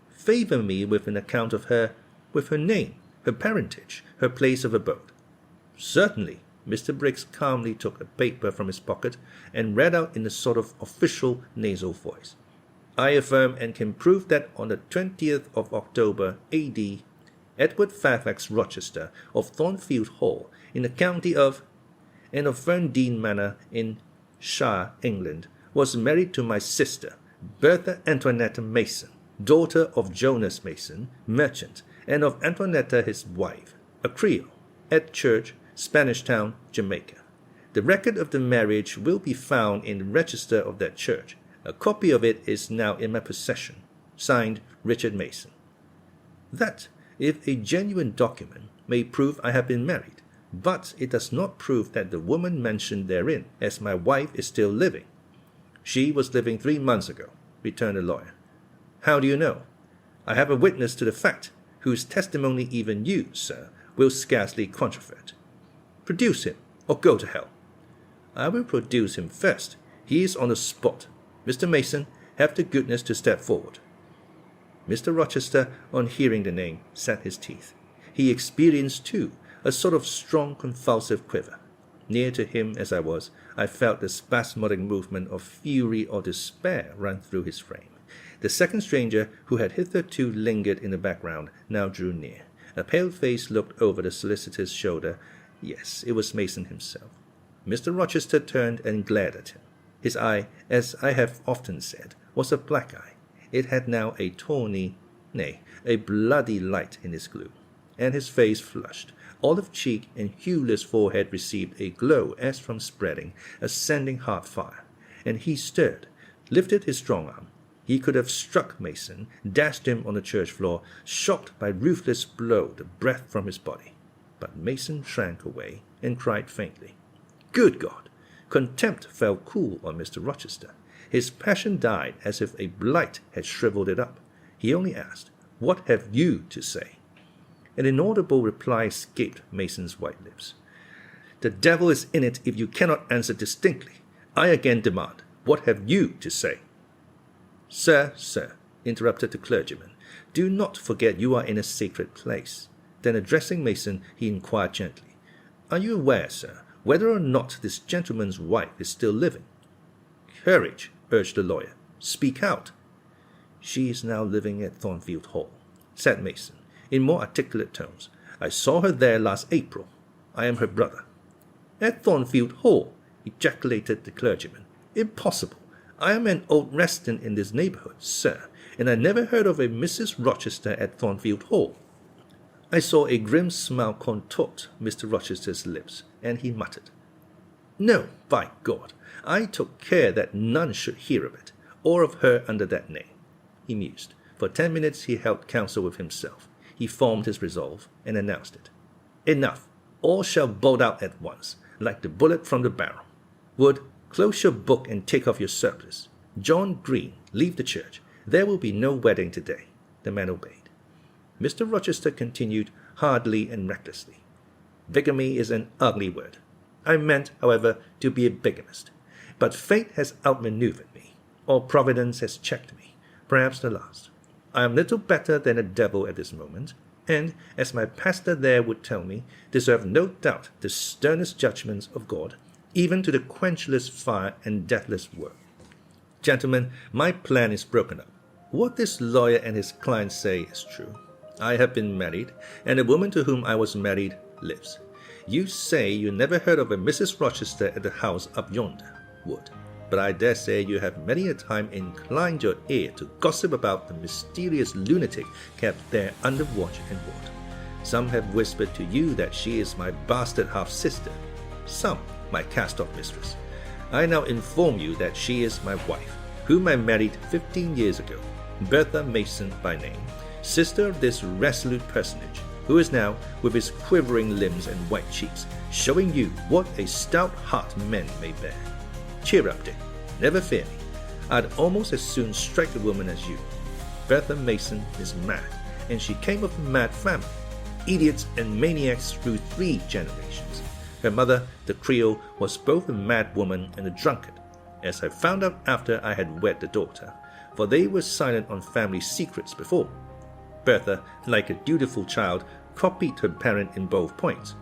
"Favor me with an account of her, with her name, her parentage, her place of abode." "Certainly." Mr. Briggs calmly took a paper from his pocket and read out in a sort of official nasal voice. "I affirm and can prove that on the 20th of October, A.D., Edward Fairfax Rochester, of Thornfield Hall, in the county of, and of Ferndean Manor, in Shire, England, was married to my sister, Bertha Antoinette Mason, daughter of Jonas Mason, merchant, and of Antoinetta his wife, a Creole, at church, Spanish Town, Jamaica. The record of the marriage will be found in the register of that church. A copy of it is now in my possession. Signed, Richard Mason." That, if a genuine document, may prove I have been married, but it does not prove that the woman mentioned therein as my wife is still living. "She was living 3 months ago," returned the lawyer. "How do you know?" "I have a witness to the fact, whose testimony even you, sir, will scarcely controvert." "Produce him, or go to hell." "I will produce him first. He is on the spot. Mr. Mason, have the goodness to step forward." Mr. Rochester, on hearing the name, set his teeth. He experienced, too, a sort of strong convulsive quiver. Near to him as I was, I felt the spasmodic movement of fury or despair run through his frame. The second stranger, who had hitherto lingered in the background, now drew near. A pale face looked over the solicitor's shoulder. Yes, it was Mason himself. Mr. Rochester turned and glared at him. His eye, as I have often said, was a black eye. It had now a tawny, nay, a bloody light in its gloom, and his face flushed. Olive cheek and hueless forehead received a glow as from spreading, ascending hot fire, and he stirred, lifted his strong arm. He could have struck Mason, dashed him on the church floor, shocked by ruthless blow the breath from his body. But Mason shrank away and cried faintly. Good God! Contempt fell cool on Mr. Rochester. His passion died as if a blight had shriveled it up. He only asked, "What have you to say?" An inaudible reply escaped Mason's white lips. "The devil is in it if you cannot answer distinctly. I again demand, what have you to say?" Sir, interrupted the clergyman, "do not forget you are in a sacred place." Then addressing Mason, he inquired gently, "Are you aware, sir, whether or not this gentleman's wife is still living?" "Courage," urged the lawyer. "Speak out." "She is now living at Thornfield Hall," said Mason, in more articulate tones. I saw her there last April. I am her brother." "At Thornfield Hall," ejaculated the clergyman. "Impossible. I am an old resident in this neighborhood, sir, and I never heard of a Mrs. Rochester at Thornfield Hall." I saw a grim smile contort Mr. Rochester's lips, and he muttered, "No, by God, I took care that none should hear of it, or of her under that name." He mused. For 10 minutes he held counsel with himself. He formed his resolve, and announced it. "Enough. All shall bolt out at once, like the bullet from the barrel. Wood, close your book and take off your surplice. John Green, leave the church. There will be no wedding today." The man obeyed. Mr. Rochester continued hardly and recklessly. "Bigamy is an ugly word. I meant, however, to be a bigamist. But fate has outmaneuvered me, or Providence has checked me, perhaps the last. I am little better than a devil at this moment, and, as my pastor there would tell me, deserve no doubt the sternest judgments of God, even to the quenchless fire and deathless word. Gentlemen, my plan is broken up. What this lawyer and his client say is true. I have been married, and the woman to whom I was married lives. You say you never heard of a Mrs. Rochester at the house up yonder, Wood, but I dare say you have many a time inclined your ear to gossip about the mysterious lunatic kept there under watch and ward. Some have whispered to you that she is my bastard half-sister, some my cast-off mistress. I now inform you that she is my wife, whom I married 15 years ago, Bertha Mason by name, sister of this resolute personage, who is now, with his quivering limbs and white cheeks, showing you what a stout heart men may bear. Cheer up, Dick. Never fear me. I'd almost as soon strike a woman as you. Bertha Mason is mad, and she came of a mad family. Idiots and maniacs through 3 generations. Her mother, the Creole, was both a mad woman and a drunkard, as I found out after I had wed the daughter, for they were silent on family secrets before. Bertha, like a dutiful child, copied her parent in both points.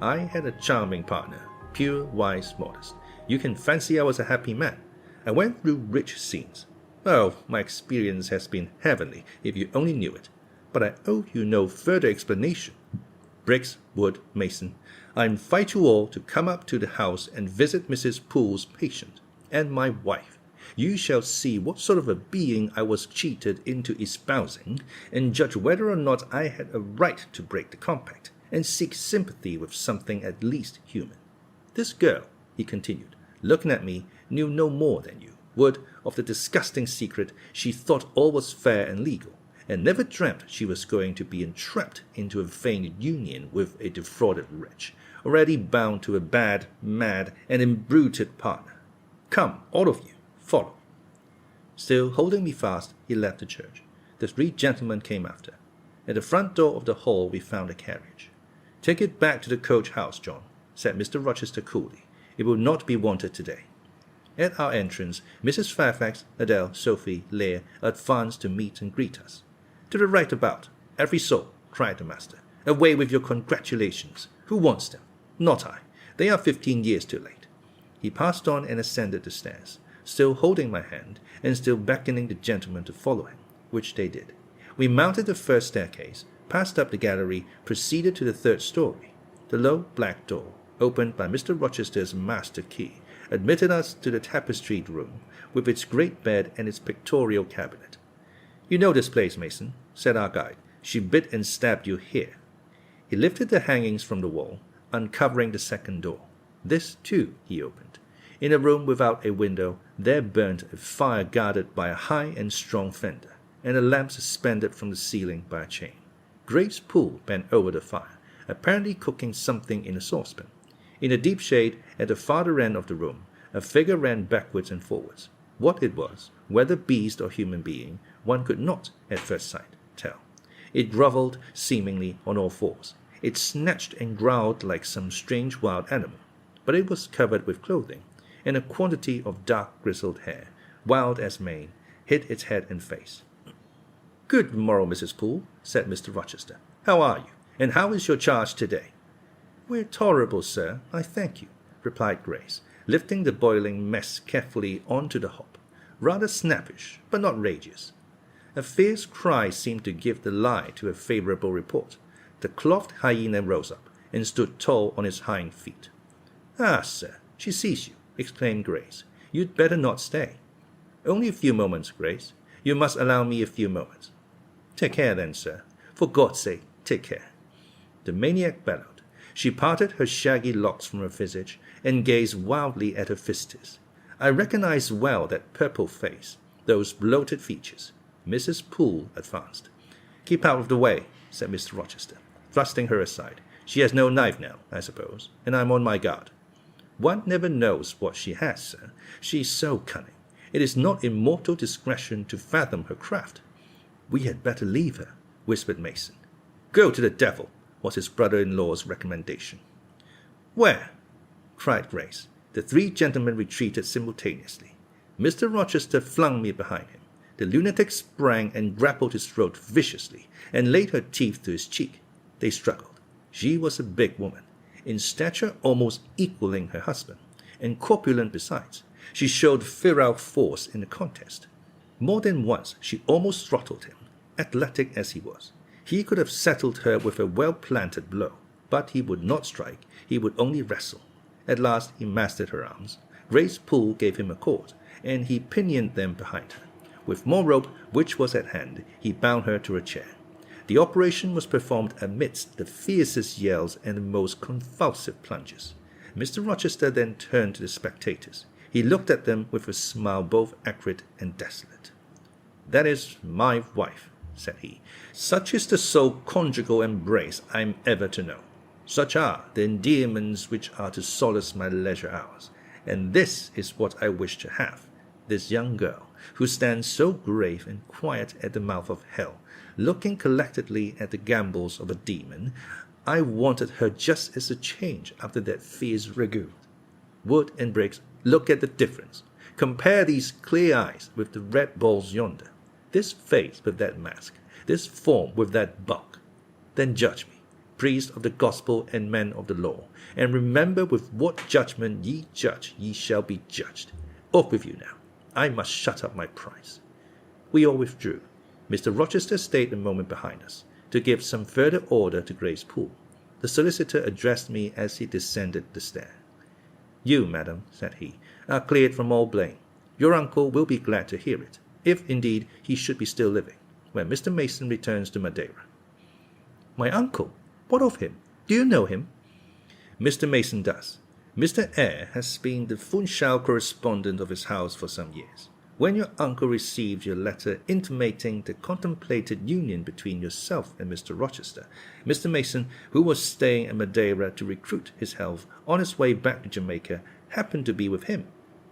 I had a charming partner, pure, wise, modest. You can fancy I was a happy man. I went through rich scenes. Oh, my experience has been heavenly, if you only knew it. But I owe you no further explanation. Briggs, Wood, Mason, I invite you all to come up to the house and visit Mrs. Poole's patient, and my wife. You shall see what sort of a being I was cheated into espousing, and judge whether or not I had a right to break the compact, and seek sympathy with something at least human. This girl," he continued, looking at me, "knew no more than you, Wood, of the disgusting secret. She thought all was fair and legal, and never dreamt she was going to be entrapped into a vain union with a defrauded wretch, already bound to a bad, mad, and imbruted partner. Come, all of you, follow." Still holding me fast, he left the church. The 3 gentlemen came after. At the front door of the hall we found a carriage. "Take it back to the coach house, John," said Mr. Rochester coolly. "It will not be wanted today." At our entrance, Mrs. Fairfax, Adèle, Sophie, Leah advanced to meet and greet us. "To the right about, every soul," cried the master. "Away with your congratulations. Who wants them? Not I. They are 15 years too late." He passed on and ascended the stairs, still holding my hand, and still beckoning the gentlemen to follow him, which they did. We mounted the first staircase, passed up the gallery, proceeded to the 3rd story. The low black door, opened by Mr. Rochester's master key, admitted us to the tapestried room, with its great bed and its pictorial cabinet. "You know this place, Mason," said our guide. "She bit and stabbed you here." He lifted the hangings from the wall, uncovering the 2nd door. This, too, he opened. In a room without a window, there burnt a fire guarded by a high and strong fender, and a lamp suspended from the ceiling by a chain. Grace Poole bent over the fire, apparently cooking something in a saucepan. In the deep shade, at the farther end of the room, a figure ran backwards and forwards. What it was, whether beast or human being, one could not, at first sight, tell. It grovelled, seemingly, on all fours. It snatched and growled like some strange wild animal, but it was covered with clothing, and a quantity of dark grizzled hair, wild as mane, hid its head and face. "Good morrow, Mrs. Poole," said Mr. Rochester. "How are you, and how is your charge today?" "We're tolerable, sir, I thank you," replied Grace, lifting the boiling mess carefully onto the hob. "Rather snappish, but not rageous." A fierce cry seemed to give the lie to a favourable report. The clothed hyena rose up, and stood tall on its hind feet. "Ah, sir, she sees you," exclaimed Grace. "You'd better not stay." "Only a few moments, Grace. You must allow me a few moments." "Take care, then, sir. For God's sake, take care." The maniac bellowed. She parted her shaggy locks from her visage, and gazed wildly at her visitors. I recognized well that purple face, those bloated features. Mrs. Poole advanced. "Keep out of the way," said Mr. Rochester, thrusting her aside. "She has no knife now, I suppose, and I'm on my guard." "One never knows what she has, sir. She is so cunning. It is not in mortal discretion to fathom her craft." "We had better leave her," whispered Mason. "Go to the devil," was his brother-in-law's recommendation. "Where?" cried Grace. The three gentlemen retreated simultaneously. Mr. Rochester flung me behind him. The lunatic sprang and grappled his throat viciously, and laid her teeth to his cheek. They struggled. She was a big woman, in stature almost equaling her husband, and corpulent besides. She showed virile force in the contest. More than once she almost throttled him, athletic as he was. He could have settled her with a well-planted blow, but he would not strike, he would only wrestle. At last he mastered her arms. Grace Poole gave him a cord, and he pinioned them behind her. With more rope, which was at hand, he bound her to a chair. The operation was performed amidst the fiercest yells and the most convulsive plunges. Mr. Rochester then turned to the spectators. He looked at them with a smile both acrid and desolate. "That is my wife," said he. "Such is the sole conjugal embrace I am ever to know. Such are the endearments which are to solace my leisure hours. And this is what I wish to have, this young girl, who stands so grave and quiet at the mouth of hell, looking collectedly at the gambols of a demon. I wanted her just as a change after that fierce ragout. Wood and bricks, look at the difference. Compare these clear eyes with the red balls yonder, this face with that mask, this form with that bulk. Then judge me, priests of the gospel and men of the law, and remember with what judgment ye judge ye shall be judged. Off with you now. I must shut up my prize." We all withdrew. Mr. Rochester stayed a moment behind us, to give some further order to Grace Poole. The solicitor addressed me as he descended the stair. "You, madam," said he, "are cleared from all blame. Your uncle will be glad to hear it, if indeed he should be still living, when Mr. Mason returns to Madeira." "My uncle? What of him? Do you know him?" "Mr. Mason does. Mr. Eyre has been the Funchal correspondent of his house for some years. When your uncle received your letter intimating the contemplated union between yourself and Mr. Rochester, Mr. Mason, who was staying at Madeira to recruit his health on his way back to Jamaica, happened to be with him.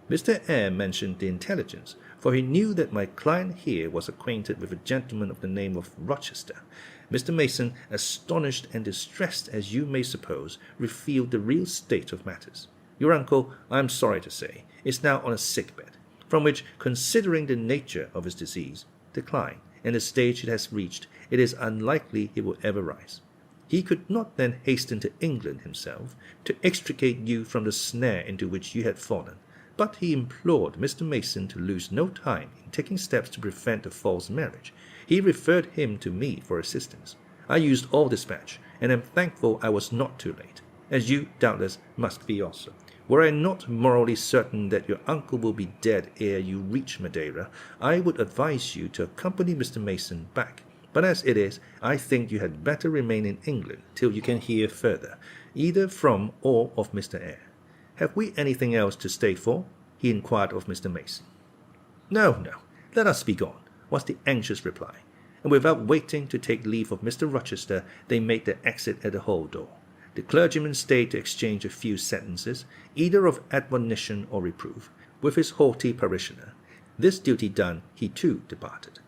Mr. Eyre mentioned the intelligence, for he knew that my client here was acquainted with a gentleman of the name of Rochester. Mr. Mason, astonished and distressed as you may suppose, revealed the real state of matters. Your uncle, I am sorry to say, is now on a sick-bed, from which, considering the nature of his disease, decline, and the stage it has reached, it is unlikely he will ever rise. He could not then hasten to England himself, to extricate you from the snare into which you had fallen, but he implored Mr. Mason to lose no time in taking steps to prevent a false marriage. He referred him to me for assistance. I used all dispatch, and am thankful I was not too late, as you doubtless must be also. Were I not morally certain that your uncle will be dead ere you reach Madeira, I would advise you to accompany Mr. Mason back. But as it is, I think you had better remain in England till you can hear further, either from or of Mr. Eyre. Have we anything else to stay for?" he inquired of Mr. Mason. No, let us be gone," was the anxious reply, and without waiting to take leave of Mr. Rochester, they made their exit at the hall door. The clergyman stayed to exchange a few sentences, either of admonition or reproof, with his haughty parishioner. This duty done, he too departed.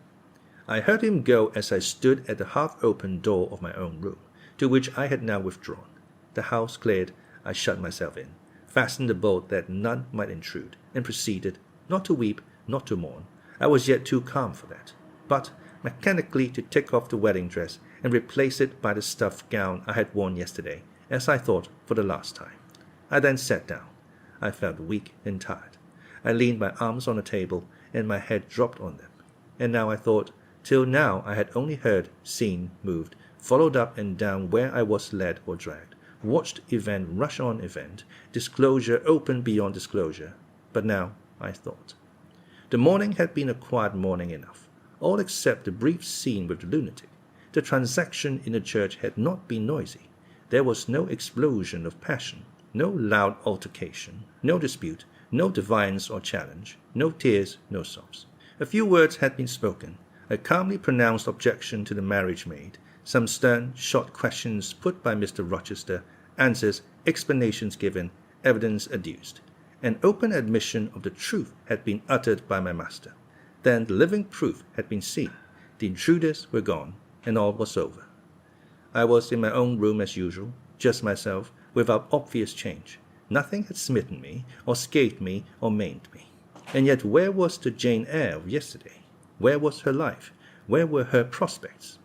I heard him go as I stood at the half-open door of my own room, to which I had now withdrawn. The house cleared, I shut myself in, fastened the bolt that none might intrude, and proceeded, not to weep, not to mourn. I was yet too calm for that, but mechanically to take off the wedding dress and replace it by the stuffed gown I had worn yesterday, as I thought, for the last time. I then sat down. I felt weak and tired. I leaned my arms on the table, and my head dropped on them. And now I thought, till now I had only heard, seen, moved, followed up and down where I was led or dragged, watched event rush on event, disclosure open beyond disclosure. But now, I thought, the morning had been a quiet morning enough, all except the brief scene with the lunatic. The transaction in the church had not been noisy. There was no explosion of passion, no loud altercation, no dispute, no defiance or challenge, no tears, no sobs. A few words had been spoken, a calmly pronounced objection to the marriage made, some stern, short questions put by Mr. Rochester, answers, explanations given, evidence adduced. An open admission of the truth had been uttered by my master. Then the living proof had been seen. The intruders were gone, and all was over. I was in my own room as usual, just myself, without obvious change. Nothing had smitten me, or scathed me, or maimed me. And yet where was the Jane Eyre of yesterday? Where was her life? Where were her prospects?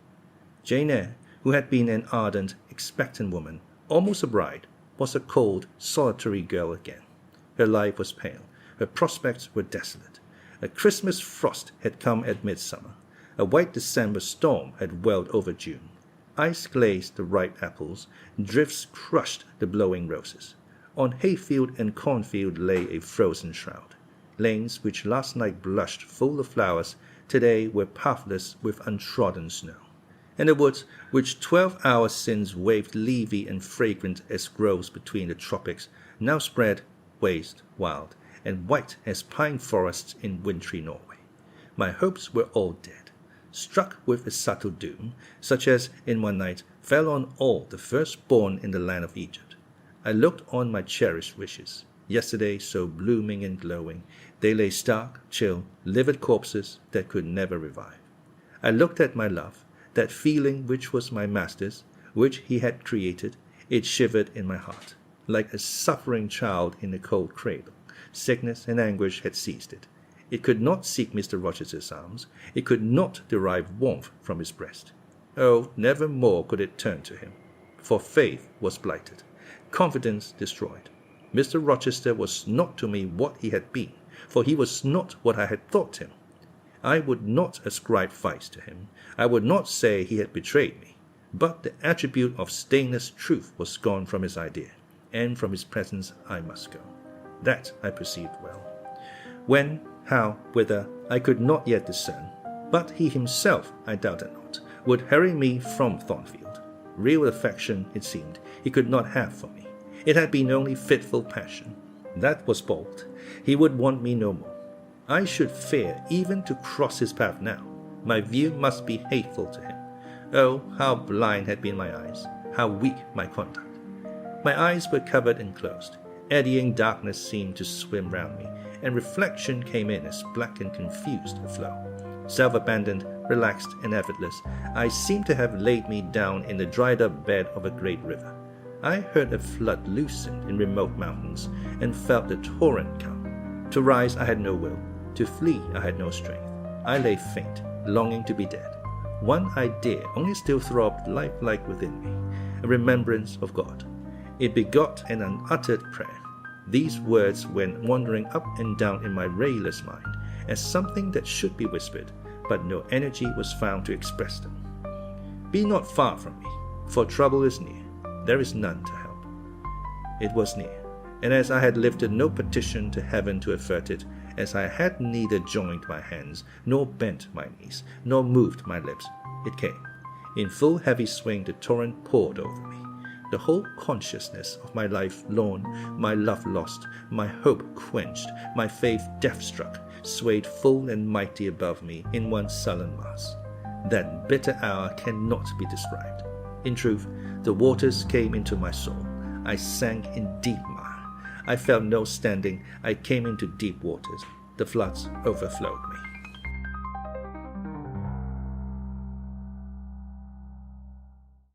Jane Eyre, who had been an ardent, expectant woman, almost a bride, was a cold, solitary girl again. Her life was pale. Her prospects were desolate. A Christmas frost had come at midsummer. A white December storm had welled over June. Ice glazed the ripe apples. Drifts crushed the blowing roses. On hayfield and cornfield lay a frozen shroud. Lanes which last night blushed full of flowers, today were pathless with untrodden snow. And the woods, which 12 hours since waved leafy and fragrant as groves between the tropics, now spread waste, wild, and white as pine forests in wintry Norway. My hopes were all dead, struck with a subtle doom, such as in one night fell on all the firstborn in the land of Egypt. I looked on my cherished wishes, yesterday so blooming and glowing. They lay stark, chill, livid corpses that could never revive. I looked at my love, that feeling which was my master's, which he had created. It shivered in my heart, like a suffering child in a cold cradle. Sickness and anguish had seized it. It could not seek Mr. Rochester's arms. It could not derive warmth from his breast. Oh, never more could it turn to him, for faith was blighted, confidence destroyed. Mr. Rochester was not to me what he had been, for he was not what I had thought him. I would not ascribe vice to him. I would not say he had betrayed me. But the attribute of stainless truth was gone from his idea, and from his presence I must go. That I perceived well. When, how, whither, I could not yet discern, but he himself, I doubted not, would hurry me from Thornfield. Real affection, it seemed, he could not have for me. It had been only fitful passion. That was bold. He would want me no more. I should fear even to cross his path now. My view must be hateful to him. Oh, how blind had been my eyes, how weak my conduct. My eyes were covered and closed. Eddying darkness seemed to swim round me, and reflection came in as black and confused a flow. Self-abandoned, relaxed, and effortless, I seemed to have laid me down in the dried-up bed of a great river. I heard a flood loosen in remote mountains, and felt the torrent come. To rise I had no will. To flee I had no strength. I lay faint, longing to be dead. One idea only still throbbed lifelike within me, a remembrance of God. It begot an unuttered prayer. These words went wandering up and down in my rayless mind, as something that should be whispered, but no energy was found to express them. Be not far from me, for trouble is near. There is none to help. It was near, and as I had lifted no petition to heaven to avert it, as I had neither joined my hands, nor bent my knees, nor moved my lips, it came. In full heavy swing the torrent poured over me. The whole consciousness of my life lorn, my love lost, my hope quenched, my faith death-struck, swayed full and mighty above me in one sullen mass. That bitter hour cannot be described. In truth, the waters came into my soul. I sank in deep mire. I felt no standing. I came into deep waters. The floods overflowed me.